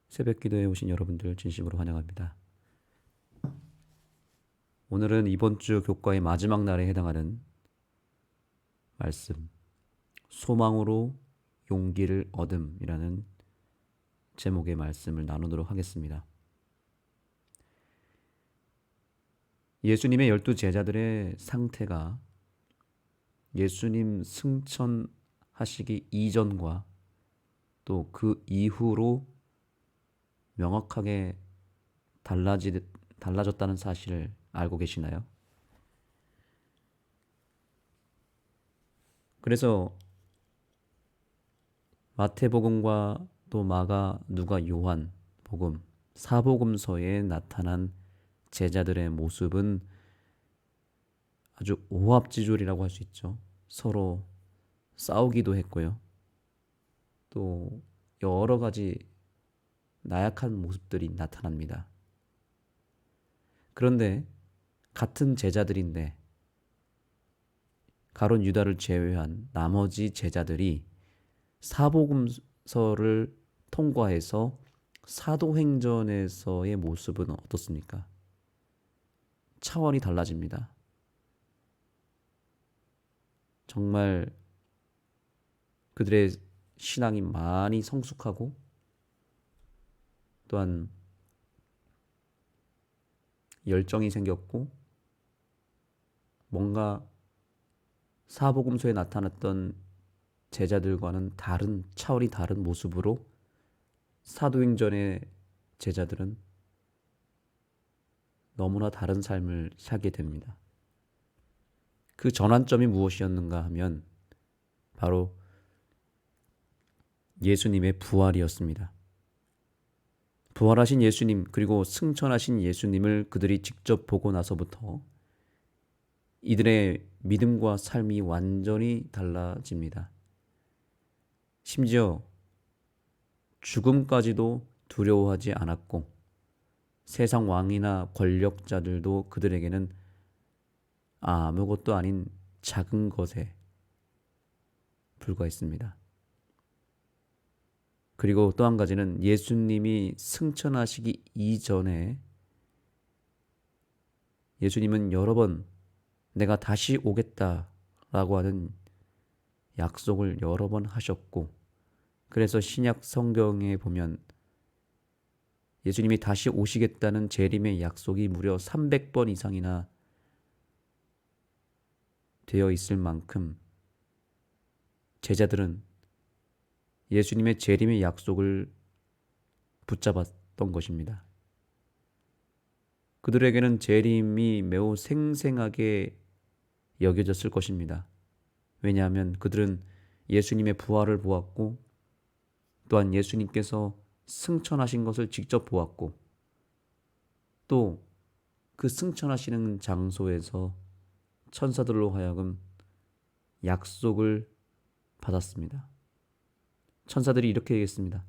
새벽 기도에 오신 여러분들 진심으로 환영합니다. 오늘은 이번 주 교과의 마지막 날에 해당하는 말씀, 소망으로 용기를 얻음이라는 제목의 말씀을 나누도록 하겠습니다. 예수님의 12 제자들의 상태가 예수님 승천하시기 이전과 또 그 이후로 명확하게 달라졌다는 사실을 알고 계시나요? 그래서 마태복음과 또 마가, 누가, 요한 복음, 사복음서에 나타난 제자들의 모습은 아주 오합지졸이라고 할 수 있죠. 서로 싸우기도 했고요. 또 여러 가지 나약한 모습들이 나타납니다. 그런데 같은 제자들인데 가룟 유다를 제외한 나머지 제자들이 사복음서를 통과해서 사도행전에서의 모습은 어떻습니까? 차원이 달라집니다. 정말 그들의 신앙이 많이 성숙하고 또한 열정이 생겼고 뭔가 사복음서에 나타났던 제자들과는 다른 차원이 다른 모습으로 사도행전의 제자들은 너무나 다른 삶을 살게 됩니다. 그 전환점이 무엇이었는가 하면 바로 예수님의 부활이었습니다. 부활하신 예수님 그리고 승천하신 예수님을 그들이 직접 보고 나서부터 이들의 믿음과 삶이 완전히 달라집니다. 심지어 죽음까지도 두려워하지 않았고 세상 왕이나 권력자들도 그들에게는 아무것도 아닌 작은 것에 불과했습니다. 그리고 또 한 가지는 예수님이 승천하시기 이전에 예수님은 여러 번 내가 다시 오겠다라고 하는 약속을 여러 번 하셨고, 그래서 신약 성경에 보면 예수님이 다시 오시겠다는 재림의 약속이 무려 300번 이상이나 되어 있을 만큼 제자들은 예수님의 재림의 약속을 붙잡았던 것입니다. 그들에게는 재림이 매우 생생하게 여겨졌을 것입니다. 왜냐하면 그들은 예수님의 부활을 보았고 또한 예수님께서 승천하신 것을 직접 보았고 또 그 승천하시는 장소에서 천사들로 하여금 약속을 받았습니다. 천사들이 이렇게 얘기했습니다.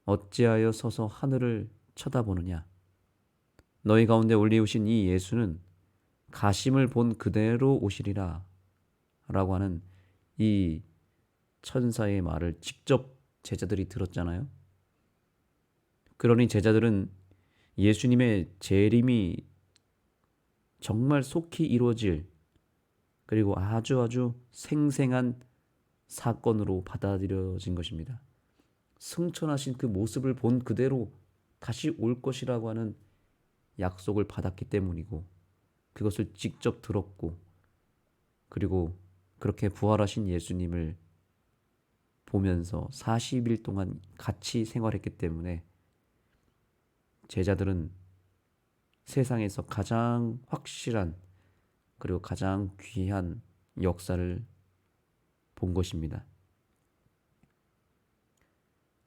어찌하여 서서 하늘을 쳐다보느냐? 너희 가운데 올리우신 이 예수는 가심을 본 그대로 오시리라 라고 하는 이 천사의 말을 직접 제자들이 들었잖아요. 그러니 제자들은 예수님의 재림이 정말 속히 이루어질 그리고 아주 생생한 사건으로 받아들여진 것입니다. 승천하신 그 모습을 본 그대로 다시 올 것이라고 하는 약속을 받았기 때문이고 그것을 직접 들었고 그리고 그렇게 부활하신 예수님을 보면서 40일 동안 같이 생활했기 때문에 제자들은 세상에서 가장 확실한 그리고 가장 귀한 역사를 본 것입니다.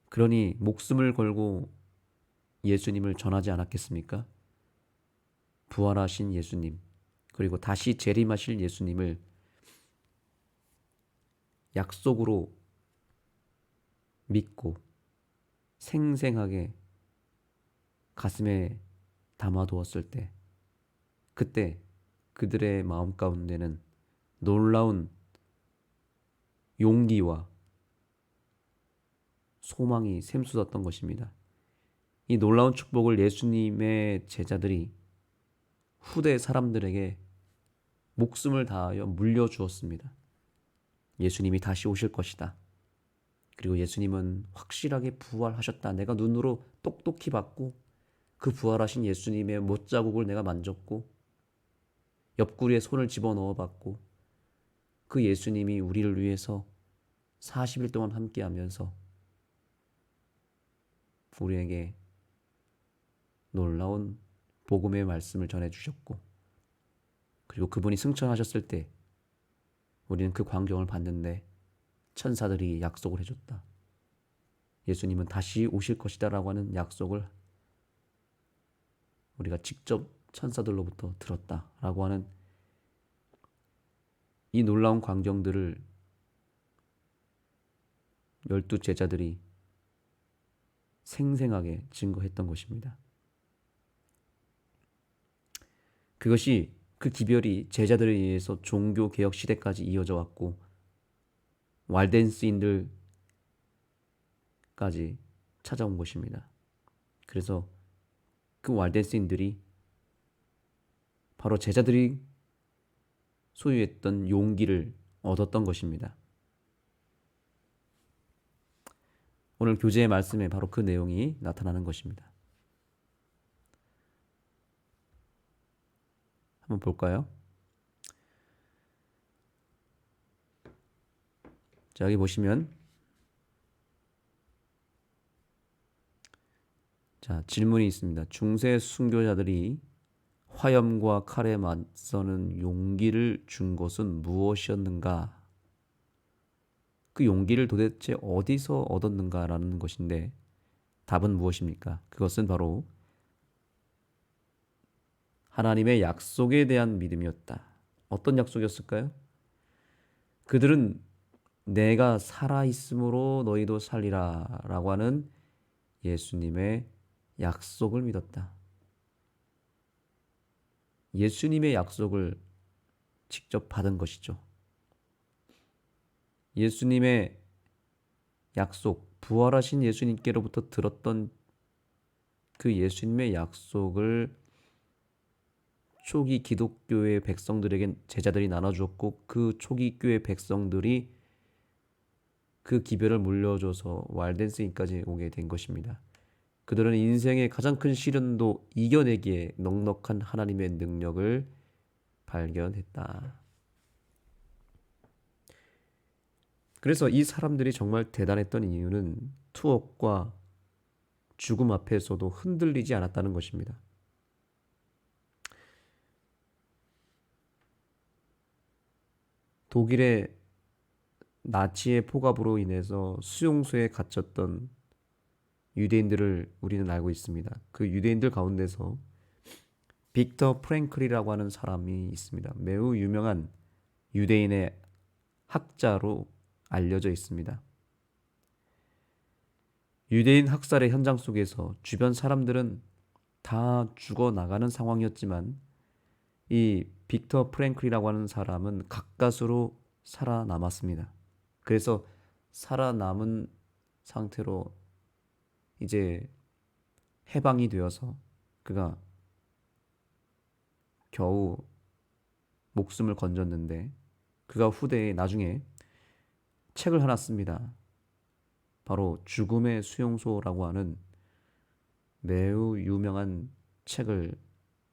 그러니 목숨을 걸고 예수님을 전하지 않았겠습니까? 부활하신 예수님 그리고 다시 재림하실 예수님을 약속으로 믿고 생생하게 가슴에 담아두었을 때 그때 그들의 마음 가운데는 놀라운 용기와 소망이 샘솟았던 것입니다. 이 놀라운 축복을 예수님의 제자들이 후대 사람들에게 목숨을 다하여 물려주었습니다. 예수님이 다시 오실 것이다. 그리고 예수님은 확실하게 부활하셨다. 내가 눈으로 똑똑히 봤고 그 부활하신 예수님의 못자국을 내가 만졌고 옆구리에 손을 집어넣어 봤고 그 예수님이 우리를 위해서 40일 동안 함께하면서 우리에게 놀라운 복음의 말씀을 전해주셨고 그리고 그분이 승천하셨을 때 우리는 그 광경을 봤는데 천사들이 약속을 해줬다. 예수님은 다시 오실 것이다 라고 하는 약속을 우리가 직접 천사들로부터 들었다 라고 하는 이 놀라운 광경들을 12 제자들이 생생하게 증거했던 것입니다. 그것이 그 기별이 제자들에 의해서 종교개혁 시대까지 이어져 왔고 왈덴스인들까지 찾아온 것입니다. 그래서 그 왈덴스인들이 바로 제자들이 소유했던 용기를 얻었던 것입니다. 오늘 교제의 말씀에 바로 그 내용이 나타나는 것입니다. 한번 볼까요? 자, 여기 보시면 자, 질문이 있습니다. 중세 순교자들이 화염과 칼에 맞서는 용기를 준 것은 무엇이었는가? 그 용기를 도대체 어디서 얻었는가라는 것인데 답은 무엇입니까? 그것은 바로 하나님의 약속에 대한 믿음이었다. 어떤 약속이었을까요? 그들은 내가 살아있으므로 너희도 살리라 라고 하는 예수님의 약속을 믿었다. 예수님의 약속을 직접 받은 것이죠. 예수님의 약속, 부활하신 예수님께로부터 들었던 그 예수님의 약속을 초기 기독교의 백성들에게 제자들이 나눠주었고 그 초기 교회 백성들이 그 기별을 물려줘서 왈덴스인까지 오게 된 것입니다. 그들은 인생의 가장 큰 시련도 이겨내기에 넉넉한 하나님의 능력을 발견했다. 그래서 이 사람들이 정말 대단했던 이유는 투옥과 죽음 앞에서도 흔들리지 않았다는 것입니다. 독일의 나치의 포갑으로 인해서 수용소에 갇혔던 유대인들을 우리는 알고 있습니다. 그 유대인들 가운데서 빅터 프랭클이라고 하는 사람이 있습니다. 매우 유명한 유대인의 학자로 알려져 있습니다. 유대인 학살의 현장 속에서 주변 사람들은 다 죽어나가는 상황이었지만 이 빅터 프랭클이라고 하는 사람은 가까스로 살아남았습니다. 그래서 살아남은 상태로 이제 해방이 되어서 그가 겨우 목숨을 건졌는데 그가 후대에 나중에 책을 하나 씁니다. 바로 죽음의 수용소라고 하는 매우 유명한 책을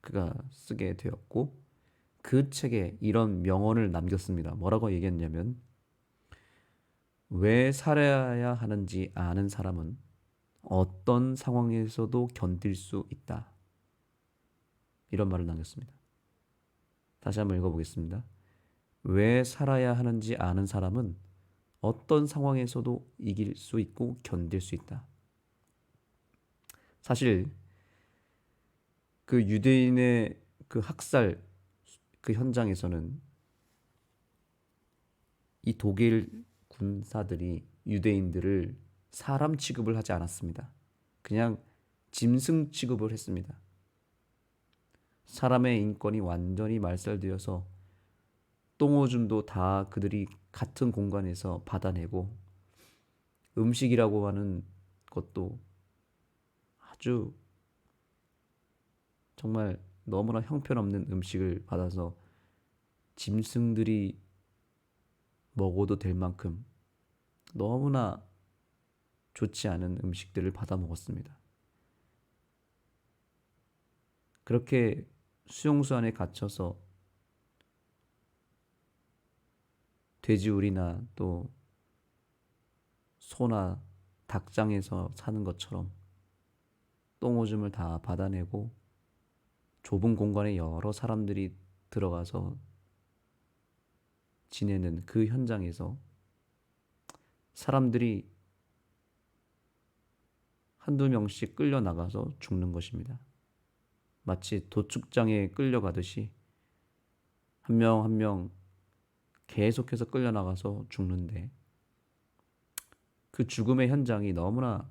그가 쓰게 되었고 그 책에 이런 명언을 남겼습니다. 뭐라고 얘기했냐면 왜 살아야 하는지 아는 사람은 어떤 상황에서도 견딜 수 있다. 이런 말을 남겼습니다. 다시 한번 읽어보겠습니다. 왜 살아야 하는지 아는 사람은 어떤 상황에서도 이길 수 있고 견딜 수 있다. 사실 그 유대인의 그 학살 그 현장에서는 이 독일 군사들이 유대인들을 사람 취급을 하지 않았습니다. 그냥 짐승 취급을 했습니다. 사람의 인권이 완전히 말살되어서 똥오줌도 다 그들이 같은 공간에서 받아내고 음식이라고 하는 것도 아주 정말 너무나 형편없는 음식을 받아서 짐승들이 먹어도 될 만큼 너무나 좋지 않은 음식들을 받아 먹었습니다. 그렇게 수용소 안에 갇혀서 돼지우리나 또 소나 닭장에서 사는 것처럼 똥오줌을 다 받아내고 좁은 공간에 여러 사람들이 들어가서 지내는 그 현장에서 사람들이 한두 명씩 끌려 나가서 죽는 것입니다. 마치 도축장에 끌려가듯이 한 명 한 명 계속해서 끌려 나가서 죽는데, 그 죽음의 현장이 너무나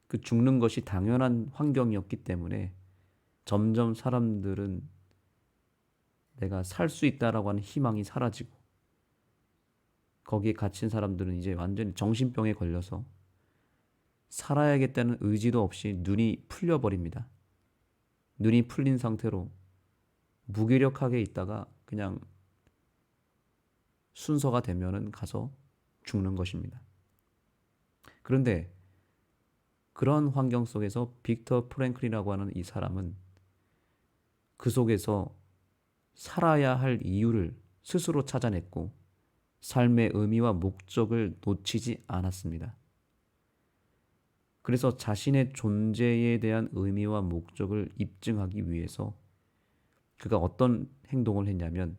그 죽는 것이 당연한 환경이었기 때문에 점점 사람들은 내가 살 수 있다라고 하는 희망이 사라지고, 거기에 갇힌 사람들은 이제 완전히 정신병에 걸려서 살아야겠다는 의지도 없이 눈이 풀려버립니다. 눈이 풀린 상태로 무기력하게 있다가 그냥 순서가 되면은 가서 죽는 것입니다. 그런데 그런 환경 속에서 빅터 프랭클이라고 하는 이 사람은 그 속에서 살아야 할 이유를 스스로 찾아냈고 삶의 의미와 목적을 놓치지 않았습니다. 그래서 자신의 존재에 대한 의미와 목적을 입증하기 위해서 그가 어떤 행동을 했냐면,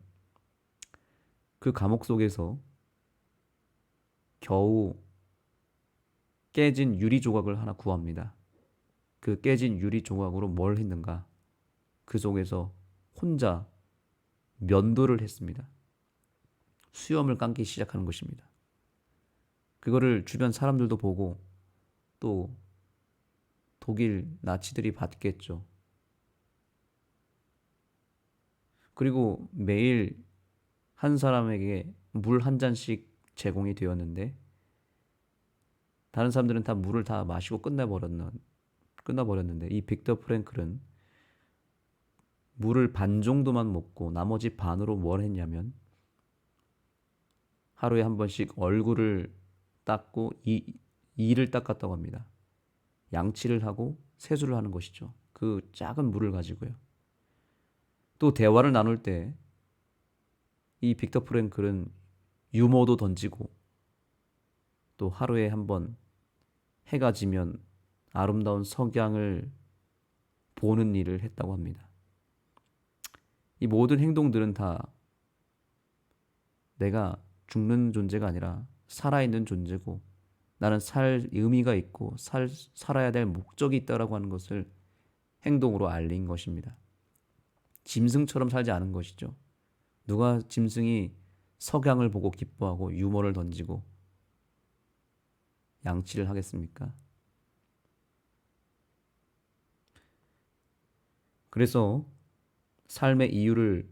그 감옥 속에서 겨우 깨진 유리 조각을 하나 구합니다. 그 깨진 유리 조각으로 뭘 했는가? 그 속에서 혼자 면도를 했습니다. 수염을 감기 시작하는 것입니다. 그거를 주변 사람들도 보고 또 독일 나치들이 봤겠죠. 그리고 매일 한 사람에게 물 한 잔씩 제공이 되었는데 다른 사람들은 다 물을 다 마시고 끝나버렸는데 이 빅터 프랭클은 물을 반 정도만 먹고 나머지 반으로 뭘 했냐면 하루에 한 번씩 얼굴을 닦고 이를 닦았다고 합니다. 양치를 하고 세수를 하는 것이죠. 그 작은 물을 가지고요. 또 대화를 나눌 때 이 빅터 프랭클은 유머도 던지고 또 하루에 한 번 해가 지면 아름다운 석양을 보는 일을 했다고 합니다. 이 모든 행동들은 다 내가 죽는 존재가 아니라 살아있는 존재고 나는 살 의미가 있고 살아야 될 목적이 있다라고 하는 것을 행동으로 알린 것입니다. 짐승처럼 살지 않은 것이죠. 누가 짐승이 석양을 보고 기뻐하고 유머를 던지고 양치를 하겠습니까? 그래서 삶의 이유를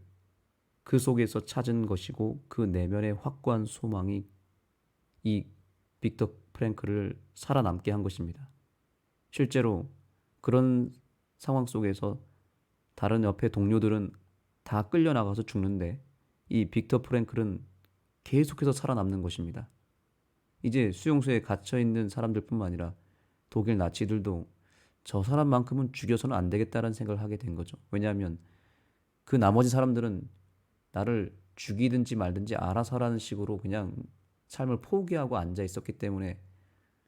그 속에서 찾은 것이고 그 내면의 확고한 소망이 이 빅터 프랭클을 살아남게 한 것입니다. 실제로 그런 상황 속에서 다른 옆에 동료들은 다 끌려나가서 죽는데 이 빅터 프랭클은 계속해서 살아남는 것입니다. 이제 수용소에 갇혀있는 사람들뿐만 아니라 독일 나치들도 저 사람만큼은 죽여서는 안 되겠다는 생각을 하게 된 거죠. 왜냐하면 그 나머지 사람들은 나를 죽이든지 말든지 알아서 하라는 식으로 그냥 삶을 포기하고 앉아 있었기 때문에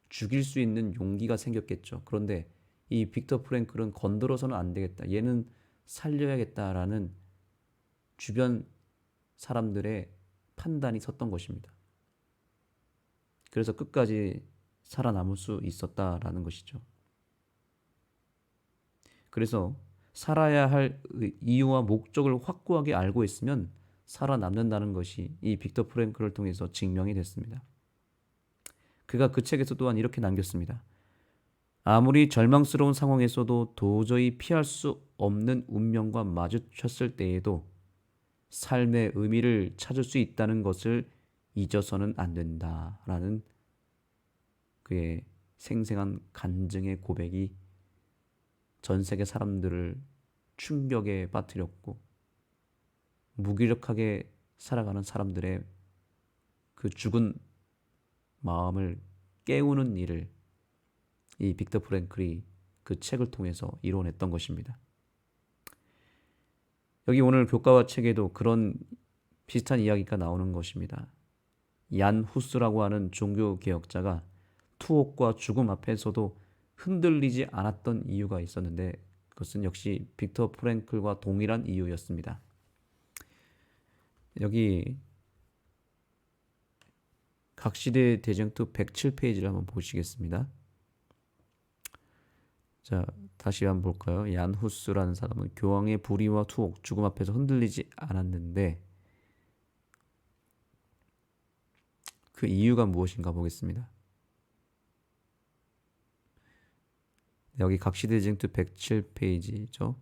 죽일 수 있는 용기가 생겼겠죠. 그런데 이 빅터 프랭클은 건드려서는 안 되겠다. 얘는 살려야겠다라는 주변 사람들의 판단이 섰던 것입니다. 그래서 끝까지 살아남을 수 있었다라는 것이죠. 그래서 살아야 할 이유와 목적을 확고하게 알고 있으면 살아남는다는 것이 이 빅터 프랭클을 통해서 증명이 됐습니다. 그가 그 책에서 또한 이렇게 남겼습니다. 아무리 절망스러운 상황에서도 도저히 피할 수 없는 운명과 마주쳤을 때에도 삶의 의미를 찾을 수 있다는 것을 잊어서는 안 된다라는 그의 생생한 간증의 고백이 전 세계 사람들을 충격에 빠뜨렸고 무기력하게 살아가는 사람들의 그 죽은 마음을 깨우는 일을 이 빅터 프랭클이 그 책을 통해서 이뤄냈던 것입니다. 여기 오늘 교과와 책에도 그런 비슷한 이야기가 나오는 것입니다. 얀 후스라고 하는 종교개혁자가 투옥과 죽음 앞에서도 흔들리지 않았던 이유가 있었는데 그것은 역시 빅터 프랭클과 동일한 이유였습니다. 여기 각시대 대쟁투 107페이지를 한번 보시겠습니다. 자, 다시 한번 볼까요? 얀 후스라는 사람은 교황의 불의와 투옥, 죽음 앞에서 흔들리지 않았는데 그 이유가 무엇인가 보겠습니다. 여기 각시대 대쟁투 107페이지죠.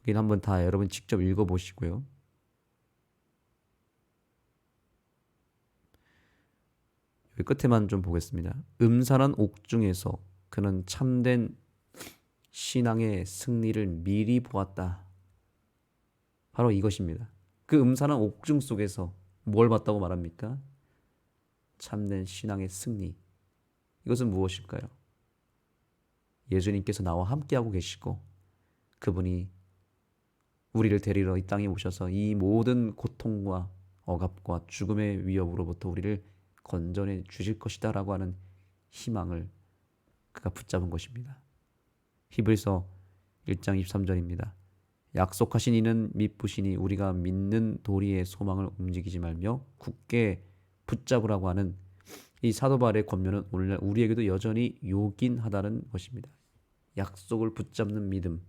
여기는 한번 다 여러분 직접 읽어보시고요. 여기 끝에만 좀 보겠습니다. 음산한 옥중에서 그는 참된 신앙의 승리를 미리 보았다. 바로 이것입니다. 그 음산한 옥중 속에서 뭘 봤다고 말합니까? 참된 신앙의 승리. 이것은 무엇일까요? 예수님께서 나와 함께하고 계시고 그분이 우리를 데리러 이 땅에 오셔서 이 모든 고통과 억압과 죽음의 위협으로부터 우리를 건져내 주실 것이다 라고 하는 희망을 그가 붙잡은 것입니다. 히브리서 1장 23절입니다. 약속하신 이는 미쁘시니 우리가 믿는 도리의 소망을 움직이지 말며 굳게 붙잡으라고 하는 이 사도 바울의 권면은 오늘날 우리에게도 여전히 요긴하다는 것입니다. 약속을 붙잡는 믿음,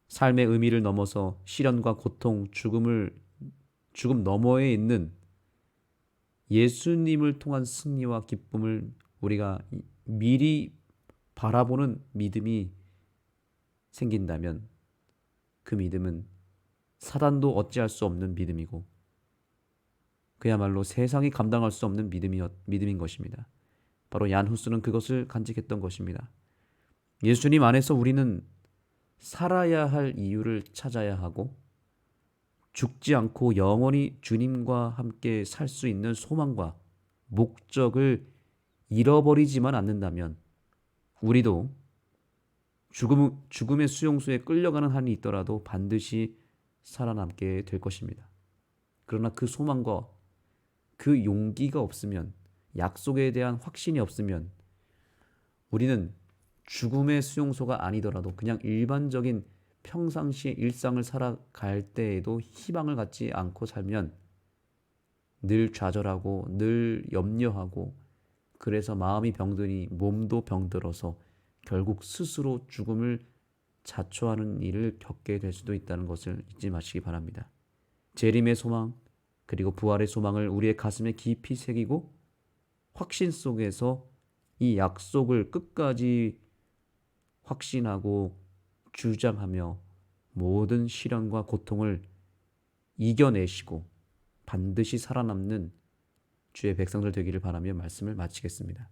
삶의 의미를 넘어서 시련과 고통, 죽음 너머에 있는 예수님을 통한 승리와 기쁨을 우리가 미리 바라보는 믿음이 생긴다면 그 믿음은 사단도 어찌할 수 없는 믿음이고 그야말로 세상이 감당할 수 없는 믿음인 것입니다. 바로 얀 후스는 그것을 간직했던 것입니다. 예수님 안에서 우리는 살아야 할 이유를 찾아야 하고 죽지 않고 영원히 주님과 함께 살 수 있는 소망과 목적을 잃어버리지만 않는다면 우리도 죽음의 수용소에 끌려가는 한이 있더라도 반드시 살아남게 될 것입니다. 그러나 그 소망과 그 용기가 없으면, 약속에 대한 확신이 없으면 우리는 죽음의 수용소가 아니더라도 그냥 일반적인 평상시의 일상을 살아갈 때에도 희망을 갖지 않고 살면 늘 좌절하고 늘 염려하고 그래서 마음이 병드니 몸도 병들어서 결국 스스로 죽음을 자초하는 일을 겪게 될 수도 있다는 것을 잊지 마시기 바랍니다. 재림의 소망 그리고 부활의 소망을 우리의 가슴에 깊이 새기고 확신 속에서 이 약속을 끝까지 확신하고 주장하며 모든 시련과 고통을 이겨내시고 반드시 살아남는 주의 백성들 되기를 바라며 말씀을 마치겠습니다.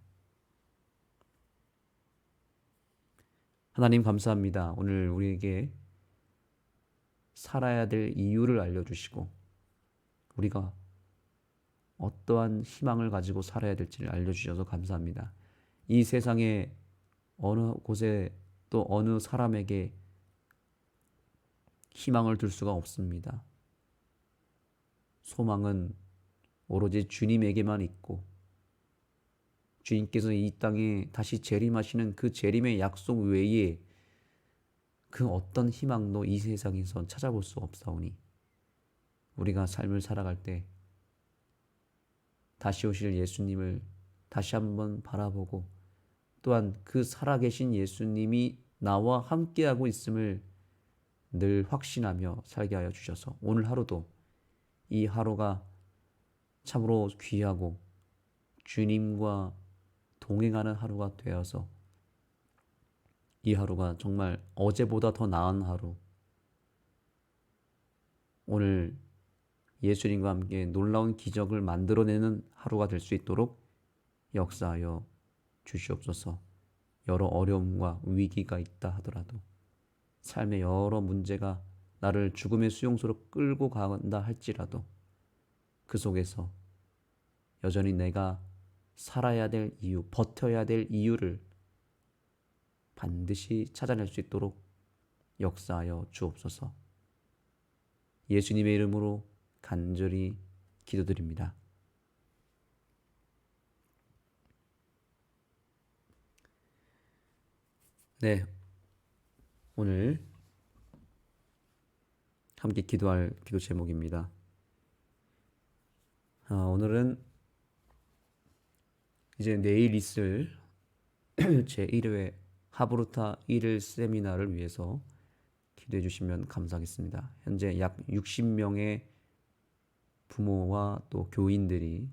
하나님 감사합니다. 오늘 우리에게 살아야 될 이유를 알려주시고 우리가 어떠한 희망을 가지고 살아야 될지를 알려주셔서 감사합니다. 이 세상에 어느 곳에 또 어느 사람에게 희망을 둘 수가 없습니다. 소망은 오로지 주님에게만 있고 주님께서 이 땅에 다시 재림하시는 그 재림의 약속 외에 그 어떤 희망도 이 세상에선 찾아볼 수 없사오니 우리가 삶을 살아갈 때 다시 오실 예수님을 다시 한번 바라보고 또한 그 살아계신 예수님이 나와 함께하고 있음을 늘 확신하며 살게 하여 주셔서 오늘 하루도 이 하루가 참으로 귀하고 주님과 동행하는 하루가 되어서 이 하루가 정말 어제보다 더 나은 하루, 오늘 예수님과 함께 놀라운 기적을 만들어내는 하루가 될 수 있도록 역사하여 주시옵소서. 여러 어려움과 위기가 있다 하더라도, 삶의 여러 문제가 나를 죽음의 수용소로 끌고 간다 할지라도 그 속에서 여전히 내가 살아야 될 이유, 버텨야 될 이유를 반드시 찾아낼 수 있도록 역사하여 주옵소서. 예수님의 이름으로 간절히 기도드립니다. 네, 오늘 함께 기도할 기도 제목입니다. 오늘은 이제 내일 있을 제1회 하브루타 1일 세미나를 위해서 기도해 주시면 감사하겠습니다. 현재 약 60명의 부모와 또 교인들이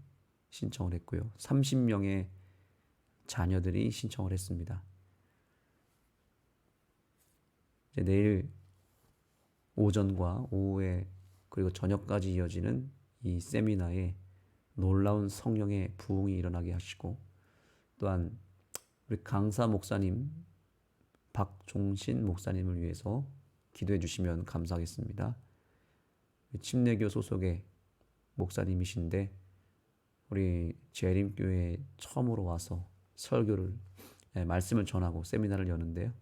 신청을 했고요. 30명의 자녀들이 신청을 했습니다. 이제 내일 오전과 오후에 그리고 저녁까지 이어지는 이 세미나에 놀라운 성령의 부흥이 일어나게 하시고, 또한 우리 강사 목사님 박종신 목사님을 위해서 기도해 주시면 감사하겠습니다. 침례교 소속의 목사님이신데 우리 재림교회에 처음으로 와서 설교를 말씀을 전하고 세미나를 여는데요.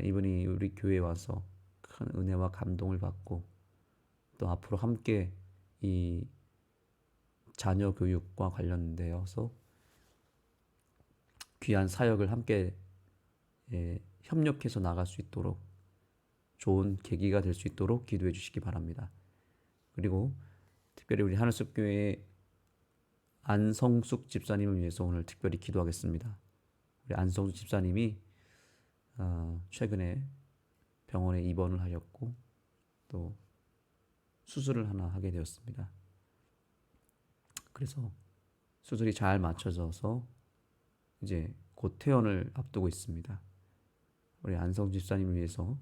이분이 우리 교회에 와서 큰 은혜와 감동을 받고 또 앞으로 함께 이 자녀 교육과 관련되어서 귀한 사역을 함께 협력해서 나갈 수 있도록 좋은 계기가 될 수 있도록 기도해 주시기 바랍니다. 그리고 특별히 우리 하늘숲교회의 안성숙 집사님을 위해서 오늘 특별히 기도하겠습니다. 우리 안성숙 집사님이 최근에 병원에 입원을 하였고 또 수술을 하나 하게 되었습니다. 그래서 수술이 잘 맞춰져서 이제 곧 퇴원을 앞두고 있습니다. 우리 안성숙 집사님을 위해서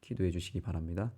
기도해 주시기 바랍니다.